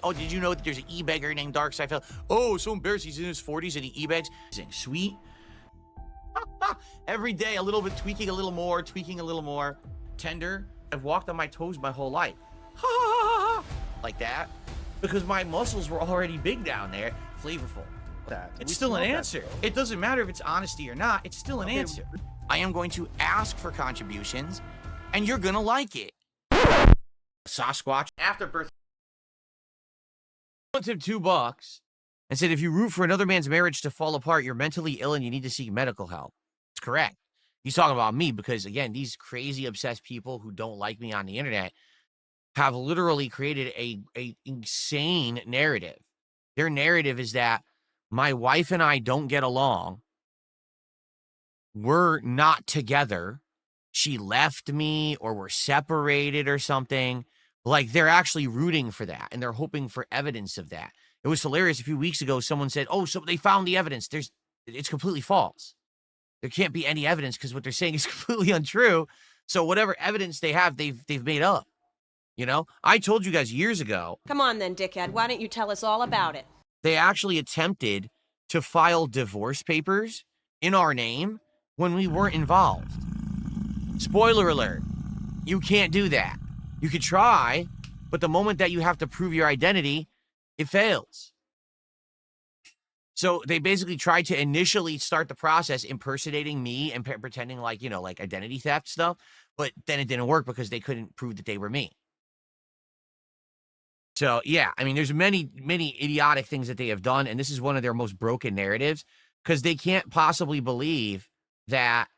Oh, did you know that there's an e-beggar named darksydephil? Oh, so embarrassed. He's in his 40s and he e-begs. Sweet. Every day, a little bit, tweaking a little more, tender. I've walked on my toes my whole life. Like that. Because my muscles were already big down there. Flavorful. It's still an answer. It doesn't matter if it's honesty or not. It's still an answer. I am going to ask for contributions, and you're going to like it. Sasquatch. Afterbirth. I him $2 and said, if you root for another man's marriage to fall apart, you're mentally ill and you need to seek medical help. It's correct. He's talking about me because, again, these crazy, obsessed people who don't like me on the internet have literally created a insane narrative. Their narrative is that my wife and I don't get along. We're not together. She left me or we're separated or something. Like, they're actually rooting for that, and they're hoping for evidence of that. It was hilarious. A few weeks ago, someone said, oh, so they found the evidence. It's completely false. There can't be any evidence because what they're saying is completely untrue. So whatever evidence they have, they've made up. You know? I told you guys years ago. Come on then, dickhead. Why don't you tell us all about it? They actually attempted to file divorce papers in our name when we weren't involved. Spoiler alert. You can't do that. You could try, but the moment that you have to prove your identity, it fails. So they basically tried to initially start the process impersonating me and pretending like, you know, like identity theft stuff, but then it didn't work because they couldn't prove that they were me. So, yeah, I mean, there's many, many idiotic things that they have done, and this is one of their most broken narratives because they can't possibly believe that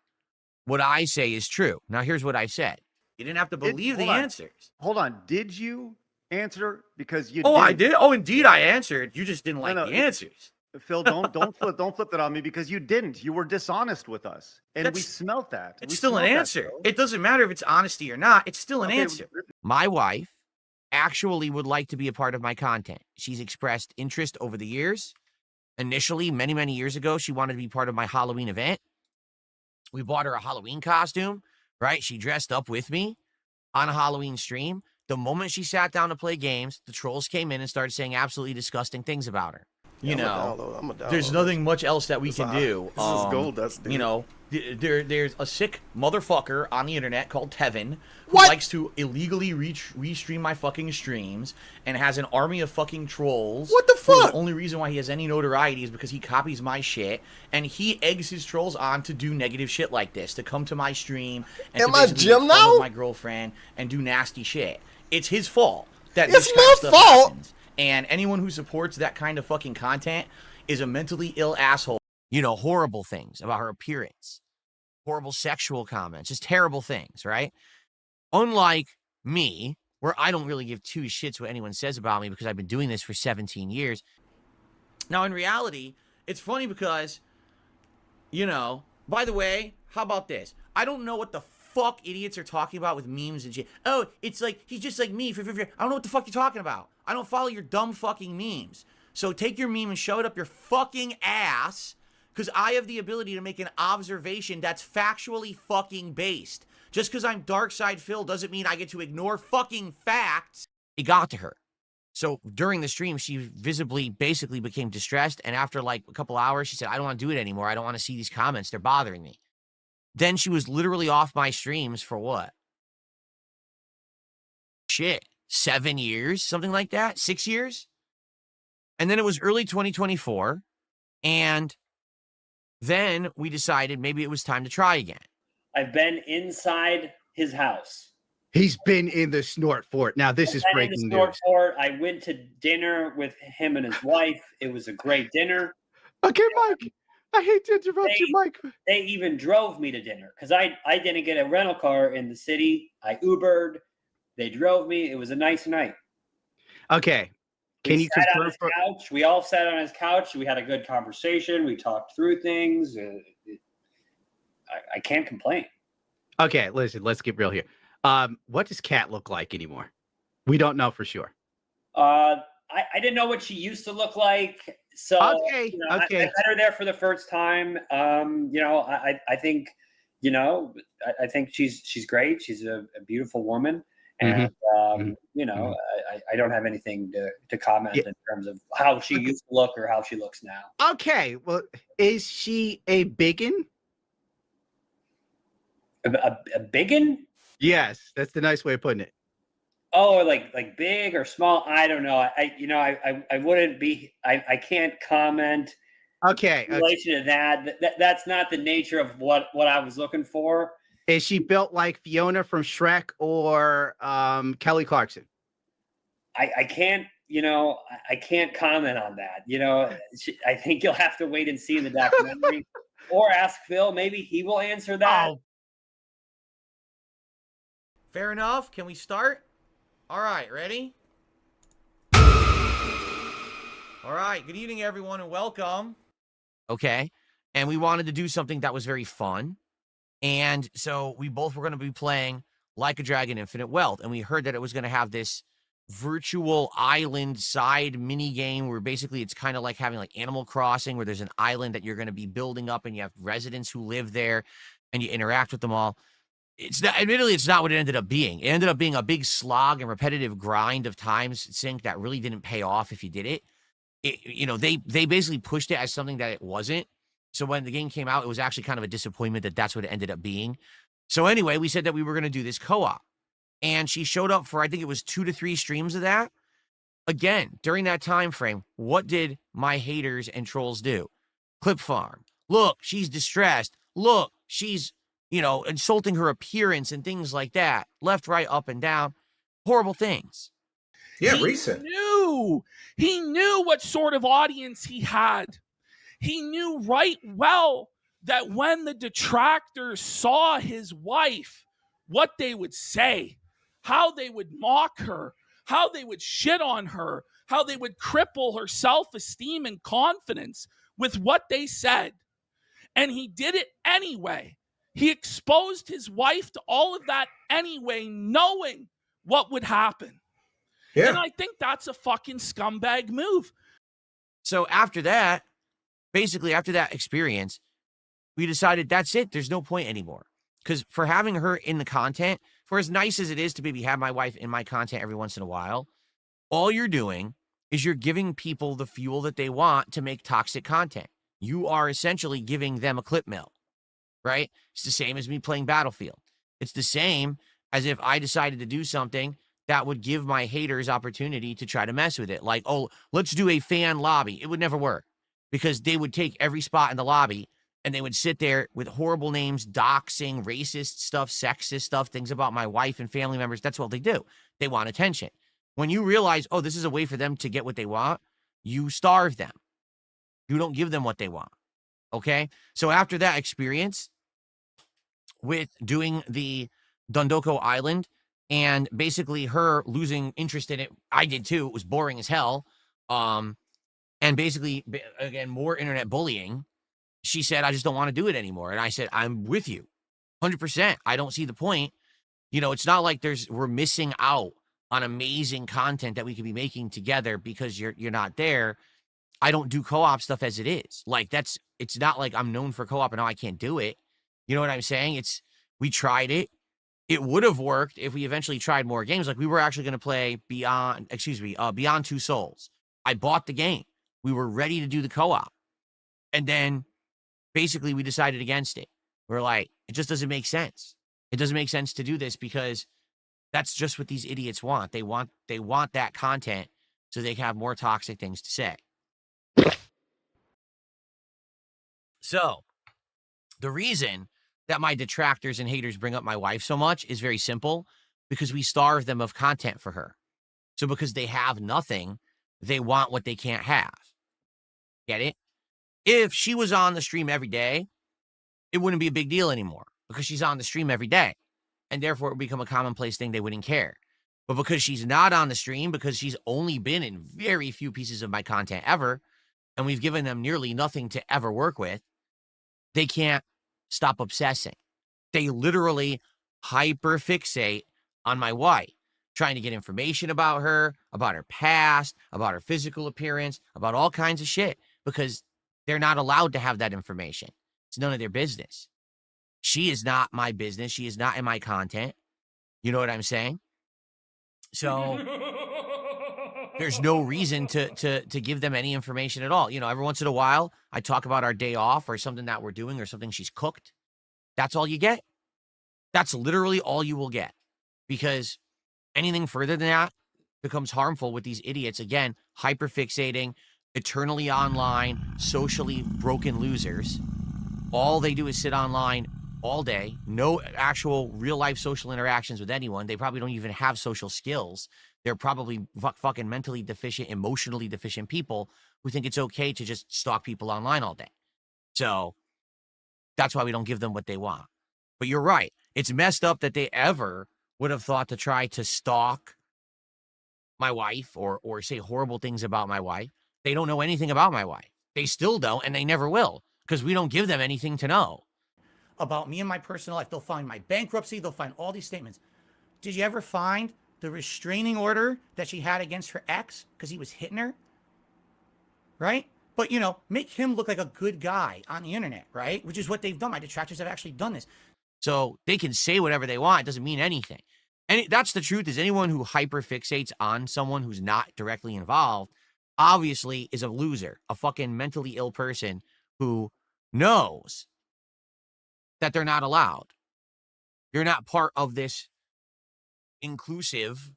what I say is true. Now, here's what I've said. You didn't have to believe the answers. Hold on. Did you answer? Because you didn't. I did. Oh, indeed, I answered. You just didn't like the answers. Phil, don't flip that on me because you didn't. You were dishonest with us, and we smelt that. It's still an answer. It doesn't matter if it's honesty or not. It's still an answer. My wife actually would like to be a part of my content. She's expressed interest over the years. Initially, many, many years ago, she wanted to be part of my Halloween event. We bought her a Halloween costume. Right? She dressed up with me on a Halloween stream. The moment she sat down to play games, the trolls came in and started saying absolutely disgusting things about her. You know, there's nothing much else that we can do. This is gold dust, dude. You know, there's a sick motherfucker on the internet called Tevin who likes to illegally restream my fucking streams and has an army of fucking trolls. What the fuck? The only reason why he has any notoriety is because he copies my shit and he eggs his trolls on to do negative shit like this, to come to my stream and to basically make fun of my girlfriend and do nasty shit. It's his fault that it's my fault. Happens. And anyone who supports that kind of fucking content is a mentally ill asshole. You know, horrible things about her appearance, horrible sexual comments, just terrible things, right? Unlike me, where I don't really give two shits what anyone says about me because I've been doing this for 17 years. Now, in reality, it's funny because, you know, by the way, how about this? I don't know what the fuck idiots are talking about with memes and shit. Oh, it's like, he's just like me. I don't know what the fuck you're talking about. I don't follow your dumb fucking memes. So take your meme and shove it up your fucking ass, because I have the ability to make an observation that's factually fucking based. Just because I'm darksydephil doesn't mean I get to ignore fucking facts. It got to her. So during the stream, she visibly basically became distressed. And after like a couple hours, she said, I don't want to do it anymore. I don't want to see these comments. They're bothering me. Then she was literally off my streams for what? Shit. 7 years, something like that, 6 years. And then it was early 2024. And then we decided maybe it was time to try again. I've been inside his house. He's been in the Snort Fort. Now, this is breaking news. Fort. I went to dinner with him and his wife. It was a great dinner. Okay, Mike. I hate to interrupt you, Mike. They even drove me to dinner because I didn't get a rental car in the city. I Ubered. They drove me. It was a nice night. Okay. Can you sat on his couch. We all sat on his couch. We had a good conversation. We talked through things. I can't complain. Okay, listen, let's get real here. What does Kat look like anymore? We don't know for sure. I didn't know what she used to look like. So okay, you know, I met her there for the first time. You know, I think, you know, I think she's great. She's a beautiful woman. And Mhm. you know, I don't have anything to comment Yeah. in terms of how she Okay. used to look or how she looks now. Okay, well, is she a biggin? A biggin? Yes, that's the nice way of putting it. Oh, like big or small? I don't know. I wouldn't be. I can't comment Okay, in relation to that. That's not the nature of what I was looking for. is she built like Fiona from Shrek or Kelly Clarkson? I can't. I can't comment on that. I think you'll have to wait and see in the documentary, or ask Phil. Maybe he will answer that. Oh. Fair enough. Can we start? All right, ready? All right, good evening, everyone, and welcome. Okay, and we wanted to do something that was very fun. And so we both were going to be playing Like a Dragon Infinite Wealth. And we heard that it was going to have this virtual island side mini game where basically it's kind of like having like Animal Crossing, where there's an island that you're going to be building up and you have residents who live there and you interact with them all. It's not, admittedly, it's not what it ended up being. It ended up being a big slog and repetitive grind of time sink that really didn't pay off if you did it. They basically pushed it as something that it wasn't. So when the game came out, it was actually kind of a disappointment that that's what it ended up being. So anyway, we said that we were going to do this co-op. And she showed up for, I think it was 2 to 3 streams of that. Again, during that time frame, what did my haters and trolls do? Clip farm. Look, she's distressed. Look, she's, insulting her appearance and things like that. Left, right, up, and down. Horrible things. Yeah, recent. He knew what sort of audience he had. He knew right well that when the detractors saw his wife, what they would say, how they would mock her, how they would shit on her, how they would cripple her self-esteem and confidence with what they said. And he did it anyway. He exposed his wife to all of that anyway, knowing what would happen. Yeah. And I think that's a fucking scumbag move. So after that, basically after that experience, we decided that's it. There's no point anymore. Because for having her in the content, for as nice as it is to maybe have my wife in my content every once in a while, all you're doing is you're giving people the fuel that they want to make toxic content. You are essentially giving them a clip mill, right? It's the same as me playing Battlefield. It's the same as if I decided to do something that would give my haters opportunity to try to mess with it. Like, oh, let's do a fan lobby. It would never work because they would take every spot in the lobby and they would sit there with horrible names, doxing, racist stuff, sexist stuff, things about my wife and family members. That's what they do. They want attention. When you realize, oh, this is a way for them to get what they want, you starve them. You don't give them what they want. Okay? So after that experience with doing the Dondoko Island and basically her losing interest in it, I did too. It was boring as hell. And basically, again, more internet bullying. She said, I just don't want to do it anymore. And I said, I'm with you 100%. I don't see the point. It's not like we're missing out on amazing content that we could be making together because you're not there. I don't do co-op stuff as it is. Like it's not like I'm known for co-op and now I can't do it. You know what I'm saying? We tried it. It would have worked if we eventually tried more games. Like we were actually going to play Beyond Two Souls. I bought the game. We were ready to do the co-op. And then basically we decided against it. We're like, it just doesn't make sense. It doesn't make sense to do this because that's just what these idiots want. They want that content so they can have more toxic things to say. So the reason that my detractors and haters bring up my wife so much is very simple, because we starve them of content for her. So because they have nothing, they want what they can't have. Get it? If she was on the stream every day, it wouldn't be a big deal anymore because she's on the stream every day. And therefore it would become a commonplace thing. They wouldn't care. But because she's not on the stream, because she's only been in very few pieces of my content ever, and we've given them nearly nothing to ever work with, they can't stop obsessing. They literally hyperfixate on my wife, trying to get information about her past, about her physical appearance, about all kinds of shit, because they're not allowed to have that information. It's none of their business. She is not my business. She is not in my content. You know what I'm saying? So there's no reason to give them any information at all. You know, every once in a while, I talk about our day off or something that we're doing or something she's cooked. That's all you get. That's literally all you will get. Because anything further than that becomes harmful with these idiots. Again, hyperfixating, eternally online, socially broken losers. All they do is sit online all day. No actual real-life social interactions with anyone. They probably don't even have social skills. They're probably fucking mentally deficient, emotionally deficient people who think it's okay to just stalk people online all day. So that's why we don't give them what they want. But you're right. It's messed up that they ever would have thought to try to stalk my wife or say horrible things about my wife. They don't know anything about my wife. They still don't, and they never will, because we don't give them anything to know. About me and my personal life. They'll find my bankruptcy. They'll find all these statements. Did you ever find the restraining order that she had against her ex because he was hitting her? Right? But, you know, make him look like a good guy on the internet, right? Which is what they've done. My detractors have actually done this. So they can say whatever they want. It doesn't mean anything. And that's the truth, is anyone who hyperfixates on someone who's not directly involved obviously is a loser, a fucking mentally ill person who knows that they're not allowed. You're not part of this inclusive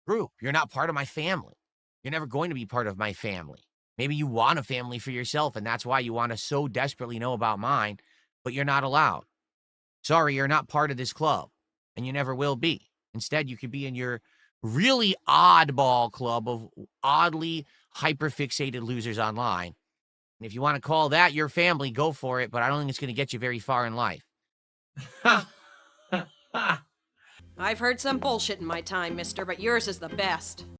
group. You're not part of my family. You're never going to be part of my family. Maybe you want a family for yourself, and that's why you want to so desperately know about mine, but you're not allowed. Sorry, you're not part of this club, and you never will be. Instead, you could be in your really oddball club of oddly hyperfixated losers online. And if you want to call that your family, go for it, but I don't think it's going to get you very far in life. I've heard some bullshit in my time, mister, but yours is the best.